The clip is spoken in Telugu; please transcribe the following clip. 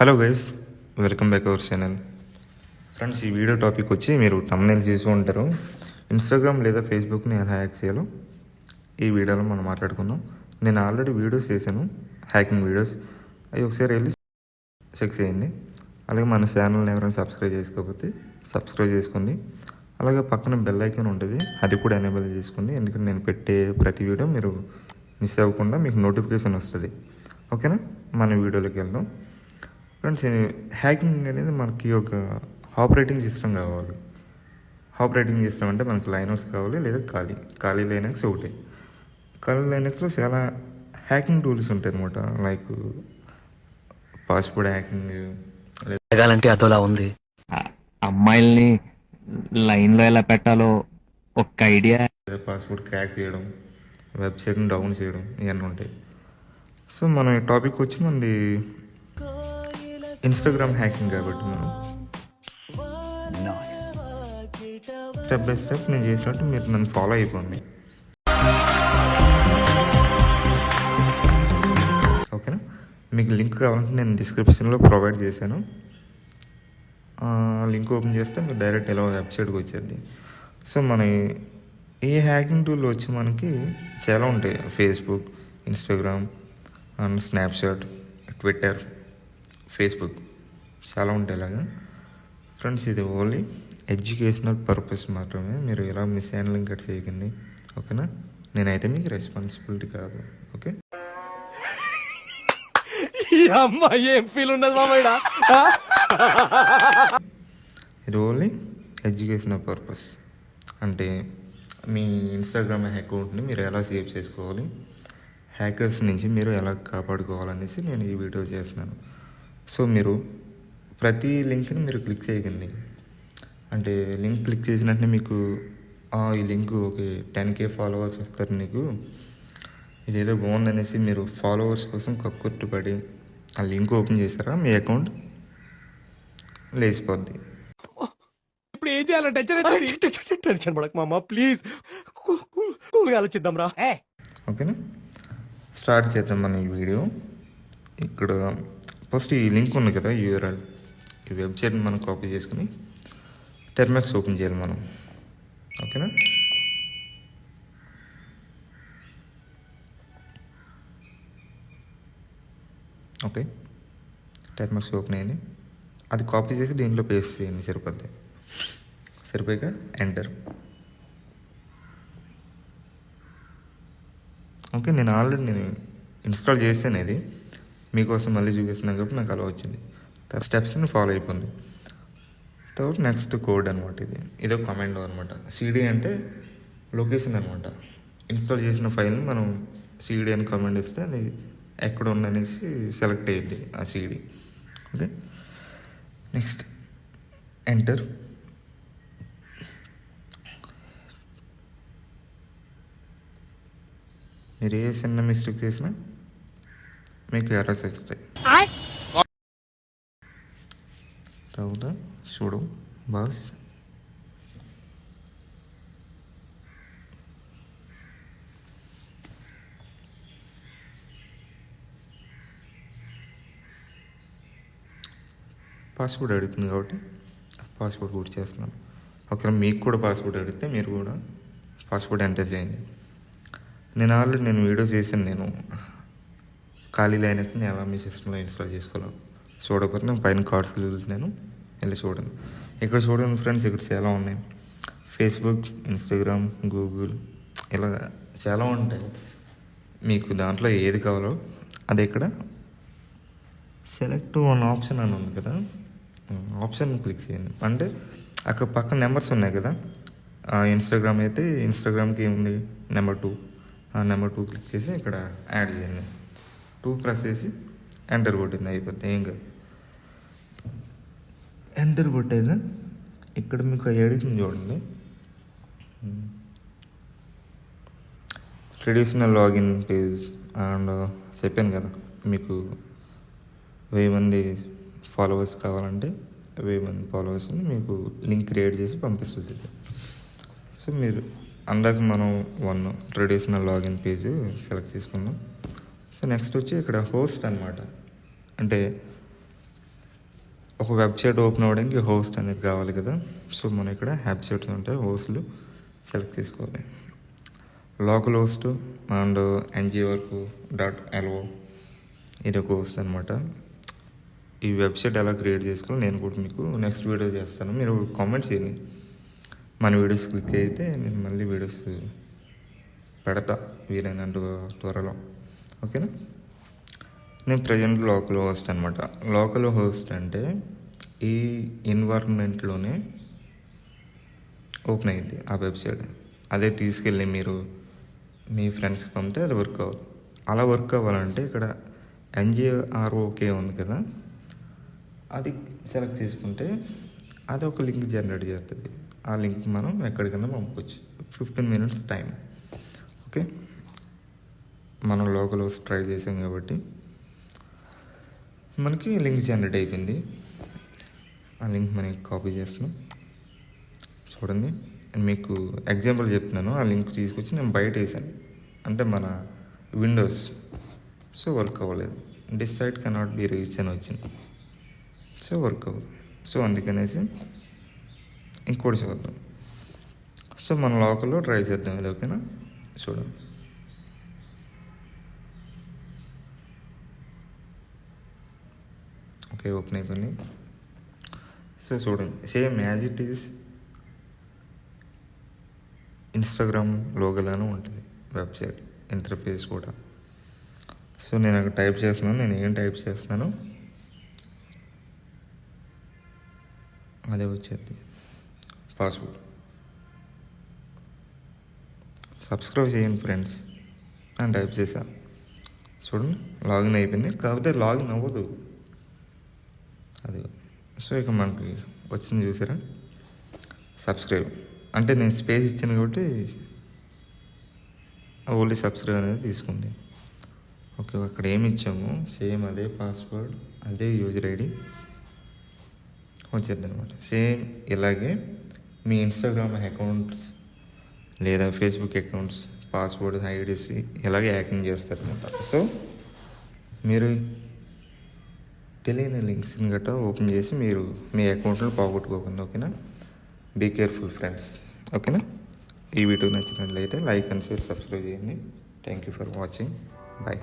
Hello guys, welcome back our channel. Friends, ఈ వీడియో టాపిక్ వచ్చి మీరు తమ్నైల్ చేసి ఉంటారు. ఇన్స్టాగ్రామ్ లేదా ఫేస్బుక్ని ఎలా హ్యాక్ చేయాలో ఈ వీడియోలో మనం మాట్లాడుకుందాం. నేను ఆల్రెడీ వీడియోస్ చేశాను, హ్యాకింగ్ వీడియోస్. అవి ఒకసారి వెళ్ళి చెక్ చేయండి. అలాగే మన ఛానల్ని ఎవరైనా సబ్స్క్రైబ్ చేసుకోకపోతే సబ్స్క్రైబ్ చేసుకోండి. అలాగే పక్కన బెల్ ఐకాన్ ఉంటుంది, అది కూడా ఎనేబుల్ చేసుకోండి. ఎందుకంటే నేను పెట్టే ప్రతి వీడియో మీరు మిస్ అవ్వకుండా మీకు నోటిఫికేషన్ వస్తుంది. ఓకేనా? మన వీడియోలోకి వెళ్దాం. ఫ్రెండ్స్, హ్యాకింగ్ అనేది మనకి ఒక ఆపరేటింగ్ సిస్టమ్ కావాలి. ఆపరేటింగ్ సిస్టమ్ అంటే మనకి లైనక్స్ కావాలి, లేదా ఖాళీ లైనక్స్ ఒకటి. ఖాళీ లైనక్స్లో చాలా హ్యాకింగ్ టూల్స్ ఉంటాయి అనమాట. లైక్ పాస్వర్డ్ హ్యాకింగ్, అడగాలంటే అదోలా ఉంది. అమ్మాయిల్ని లైన్లో ఎలా పెట్టాలో ఒక ఐడియా. పాస్వర్డ్ క్రాక్ చేయడం, వెబ్సైట్ని డౌన్ చేయడం, ఇవన్నీ ఉంటాయి. సో మన టాపిక్ వచ్చి మనది ఇన్స్టాగ్రామ్ హ్యాకింగ్ కాబట్టి మనం స్టెప్ బై స్టెప్ నేను చేసినట్టు మీరు నన్ను ఫాలో అయిపోండి. ఓకేనా? మీకు లింక్ కావాలంటే నేను డిస్క్రిప్షన్లో ప్రొవైడ్ చేశాను. లింక్ ఓపెన్ చేస్తే మీరు డైరెక్ట్ ఎలా వెబ్సైట్కి వచ్చేది. సో మన ఈ హ్యాకింగ్ టూల్ వచ్చి మనకి చాలా ఉంటాయి. Facebook, Instagram and Snapchat, Twitter, Facebook చాలా ఉంటాయి. ఇలాగా ఫ్రెండ్స్, ఇది ఓన్లీ ఎడ్యుకేషనల్ పర్పస్ మాత్రమే. మీరు ఎలా మిస్ హ్యాండ్లింగ్ కట్ చేయకండి. ఓకేనా? నేనైతే మీకు రెస్పాన్సిబిలిటీ కాదు. ఓకే? ఏం ఫీల్ ఉండదు మామయ్య. ఇది ఓన్లీ ఎడ్యుకేషనల్ పర్పస్. అంటే మీ ఇన్స్టాగ్రామ్ అకౌంట్ని మీరు ఎలా సేవ్ చేసుకోవాలి, హ్యాకర్స్ నుంచి మీరు ఎలా కాపాడుకోవాలనేసి నేను ఈ వీడియో చేస్తున్నాను. సో మీరు ప్రతి లింక్ని మీరు క్లిక్ చేయకండి. అంటే లింక్ క్లిక్ చేసిన వెంటనే మీకు ఈ లింక్ ఓకే 10K ఫాలోవర్స్ వస్తారు, నీకు ఇదేదో బాగుందనేసి మీరు ఫాలోవర్స్ కోసం కక్కుర్తిపడి ఆ లింక్ ఓపెన్ చేస్తారా, మీ అకౌంట్ లేచిపోద్ది. ఇప్పుడు ఏం చేయాలంటే టెన్షన్ పడక మామ, ప్లీజ్ కూల్గా ఆలోచిద్దాం రా. ఓకేనా? స్టార్ట్ చేద్దాం మన ఈ వీడియో. ఇక్కడ ఫస్ట్ ఈ లింక్ ఉంది కదా, యూఆర్ఎల్, ఈ వెబ్సైట్ని మనం కాపీ చేసుకుని టెర్మాక్స్ ఓపెన్ చేయాలి మనం. ఓకేనా? ఓకే, టెర్మాక్స్ ఓపెన్ అయింది. అది కాపీ చేసి దీంట్లో పేస్ట్ చేయండి, సరిపోద్ది. సరిపోయాక ఎంటర్. ఓకే, నేను ఆల్రెడీ ఇన్స్టాల్ చేసాను. ఇది మీకోసం మళ్ళీ చూపిస్తున్నాను కాబట్టి నాకు అలా వచ్చింది. తర్వాత స్టెప్స్ని ఫాలో అయిపోయింది. తర్వాత నెక్స్ట్ కోడ్ అనమాట. ఇదో కమాండ్ అనమాట. సిడి అంటే లొకేషన్ అనమాట. ఇన్స్టాల్ చేసిన ఫైల్ని మనం సిడి అని కమాండ్ ఇస్తే అది ఎక్కడ ఉందనేసి సెలెక్ట్ అయ్యింది ఆ సిడి. Okay, next enter. మీరు ఏ చిన్న మిస్టేక్ చేసినా మీకు ఎర్రర్స్ వస్తాయి. తర్వాత చూడు బాస్, పాస్వర్డ్ అడుగుతుంది కాబట్టి పాస్వర్డ్ కూడా చేస్తున్నాను. ఒకవేళ మీకు కూడా పాస్వర్డ్ అడిగితే మీరు కూడా పాస్వర్డ్ ఎంటర్ చేయండి. నేను వీడియోస్ చేశాను. నేను ఖాళీ లైనక్స్ని ఎలా మీ సిస్టంలో ఇన్స్టాల్ చేసుకోవాలి చూడకపోతే నేను పైన కార్డ్స్కి వెళ్తున్నాను, వెళ్ళి చూడండి. ఇక్కడ చూడండి ఫ్రెండ్స్, ఇక్కడ చాలా ఉన్నాయి. ఫేస్బుక్, ఇన్స్టాగ్రామ్, గూగుల్, ఇలా చాలా ఉంటాయి. మీకు దాంట్లో ఏది కావాలో అది ఇక్కడ సెలెక్ట్ వన్ ఆప్షన్ అని ఉంది కదా, ఆప్షన్ క్లిక్ చేయండి. అంటే అక్కడ పక్కన నెంబర్స్ ఉన్నాయి కదా. ఇన్స్టాగ్రామ్ అయితే ఇన్స్టాగ్రామ్కి ఏముంది నెంబర్ 2, ఆ నెంబర్ 2 క్లిక్ చేసి ఇక్కడ యాడ్ చేయండి. 2 ప్రెస్ చేసి ఎంటర్ కొట్టింది, అయిపోద్ది. ఏం కాదు. ఎంటర్ కొట్టేది ఇక్కడ మీకు అడుగుతుంది చూడండి, ట్రెడిషనల్ లాగిన్ పేజ్. అండ్ చెప్పాను కదా మీకు 1000 మంది ఫాలోవర్స్ కావాలంటే 1000 మంది ఫాలోవర్స్ని మీకు లింక్ క్రియేట్ చేసి పంపిస్తుంది. సో మీరు అందాక మనం 1 ట్రెడిషనల్ లాగిన్ పేజ్ సెలెక్ట్ చేసుకుందాం. సో నెక్స్ట్ వచ్చి ఇక్కడ హోస్ట్ అనమాట. అంటే ఒక వెబ్సైట్ ఓపెన్ అవ్వడానికి హోస్ట్ అనేది కావాలి కదా. సో మనం ఇక్కడ వెబ్సైట్స్ ఉంటాయి, హోస్ట్లు సెలెక్ట్ చేసుకోవాలి. లోకల్ హోస్ట్ అండ్ ngwork.lo ఇది ఒక హోస్ట్ అనమాట. ఈ వెబ్సైట్ ఎలా క్రియేట్ చేసుకోవాలో నేను కూడా మీకు నెక్స్ట్ వీడియో చేస్తాను. మీరు కామెంట్స్ చేయండి. మన వీడియోస్ క్లిక్ అయితే నేను మళ్ళీ వీడియోస్ పెడతా వీలైనంత త్వరలో. ఓకేనా. నేను ప్రజెంట్ లోకల్ హోస్ట్ అనమాట. లోకల్ హోస్ట్ అంటే ఈ ఎన్వైర్న్మెంట్లోనే ఓపెన్ అయ్యింది ఆ వెబ్సైట్. అదే తీసుకెళ్ళి మీరు మీ ఫ్రెండ్స్కి పంపితే అది వర్క్ అవ్వదు. అలా వర్క్ అవ్వాలంటే ఇక్కడ ngwork ఉంది కదా, అది సెలెక్ట్ చేసుకుంటే అది ఒక లింక్ జనరేట్ చేస్తుంది. ఆ లింక్ మనం ఎక్కడికైనా పంపవచ్చు. 15 minutes టైం. ఓకే, మనం లోకల్ హోస్ట్ ట్రై చేసాం కాబట్టి మనకి లింక్ జనరేట్ అయిపోయింది. ఆ లింక్ మనకి కాపీ చేస్తున్నాం. చూడండి, మీకు ఎగ్జాంపుల్ చెప్తున్నాను. ఆ లింక్ తీసుకొచ్చి నేను బయట వేసాను అంటే మన విండోస్. సో వర్క్ అవ్వలేదు. This site cannot be reach అని వచ్చింది. సో వర్క్ అవ్వదు. సో అందుకనేసి ఇంకోటి చూద్దాం. సో మన లోకల్లో ట్రై చేద్దాం ఇది. ఓకేనా. చూడండి, ఓకే, ఓపెన్ అయిపోయింది. సో చూడండి, same as it is Instagram లోగోలానే ఉంటుంది వెబ్సైట్ ఇంటర్ఫేస్ కూడా. సో నేను అక్కడ టైప్ చేస్తున్నాను. నేను ఏం టైప్ చేస్తున్నాను అదే వచ్చేది పాస్వర్డ్. సబ్స్క్రైబ్ చేయండి ఫ్రెండ్స్ అని టైప్ చేశాను. చూడండి, లాగిన్ అయిపోయింది. కాకపోతే లాగిన్ అవ్వదు అది. సో ఇక మనకి వచ్చింది చూసారా, సబ్స్క్రైబ్ అంటే నేను స్పేస్ ఇచ్చాను కాబట్టి ఓన్లీ సబ్స్క్రైబ్ అనేది తీసుకుంది. ఓకే, అక్కడ ఏమి ఇచ్చామో సేమ్ అదే పాస్వర్డ్, అదే యూజర్ ఐడి వచ్చేది అనమాట. సేమ్ ఇలాగే మీ ఇన్స్టాగ్రామ్ అకౌంట్స్ లేదా ఫేస్బుక్ అకౌంట్స్ పాస్వర్డ్ ఐడీస్ ఇలాగే హ్యాకింగ్ చేస్తారనమాట. సో మీరు తెలియని లింక్స్ని గట్రా ఓపెన్ చేసి మీరు మీ అకౌంట్లో పోగొట్టుకోకండి. ఓకేనా. Be careful friends. ఓకేనా. ఈ వీడియో నచ్చినట్లయితే లైక్ అండ్ షేర్, సబ్స్క్రైబ్ చేయండి. Thank you for watching. Bye.